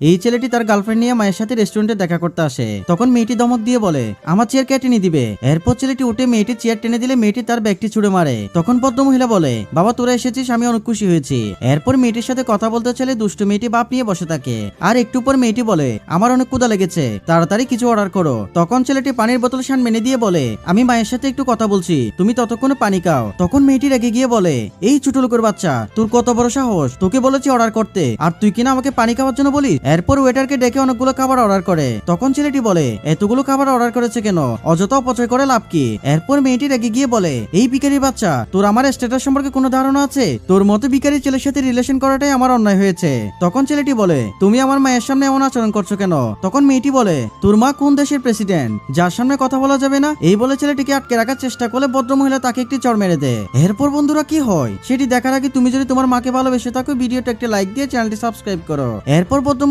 এই ছেলেটি তার গার্লফ্রেন্ড নিয়ে মায়ের সাথে রেস্টুরেন্টে দেখা করতে আসে। তখন মেয়েটি ধমক দিয়ে বলে আমার চেয়ার কেটে নিয়ে দিবে। এরপর ছেলেটি উঠে মেয়েটির চেয়ার টেনে দিলে মেয়েটি তার ব্যাগটি ছুড়ে মারে। তখন ভদ্রমহিলা বলে বাবা তোরা এসেছিস, আমি অনেক খুশি হয়েছি। এরপর মেয়েটির সাথে কথা বলতে চলে দুষ্টু মেয়েটি বাপ নিয়ে বসে থাকে। আর একটু পর মেয়েটি বলে আমার অনেক ক্ষুধা লেগেছে, তাড়াতাড়ি কিছু অর্ডার করো। তখন ছেলেটি পানির বোতল শান মেনে দিয়ে বলে আমি মায়ের সাথে একটু কথা বলছি, তুমি ততক্ষণে পানি খাও। তখন মেয়েটি রেগে গিয়ে বলে এই ছোট লোকের বাচ্চা, তোর কত বড় সাহস, তোকে বলেছি অর্ডার করতে আর তুই কিনা আমাকে পানি খাওয়ার জন্য বলিস। এরপর ওয়েটারকে ডেকে অনেকগুলো খাবার অর্ডার করে। তখন ছেলেটি বলে এতগুলো খাবার অর্ডার করেছে কেন, অযথা অপচয় করে লাভ কি। এরপর মেয়েটি রেগে গিয়ে বলে এই ভিখারি বাচ্চা, তোর আমার স্ট্যাটাস সম্পর্কে কোনো ধারণা আছে? তোর মতো ভিখারি ছেলের সাথে রিলেশন করাটাই আমার অন্যায় হয়েছে। তখন ছেলেটি বলে তুমি আমার মায়ের সামনে এমন আচরণ করছো কেন? তখন মেয়েটি বলে তোর মা কোন দেশের প্রেসিডেন্ট, যার সামনে কথা বলা যাবে না? এই বলে ছেলেটিকে আটকে রাখার চেষ্টা করলে ভদ্রমহিলা তাকে একটি চড় মেরে দেয়। এরপর বন্ধুরা কি হয় সেটি দেখার আগে তুমি যদি তোমার মাকে ভালোবেসে থাকো ভিডিওটা একটা লাইক দিয়ে চ্যানেলটি সাবস্ক্রাইব করো। এরপর ভদ্রমহিলা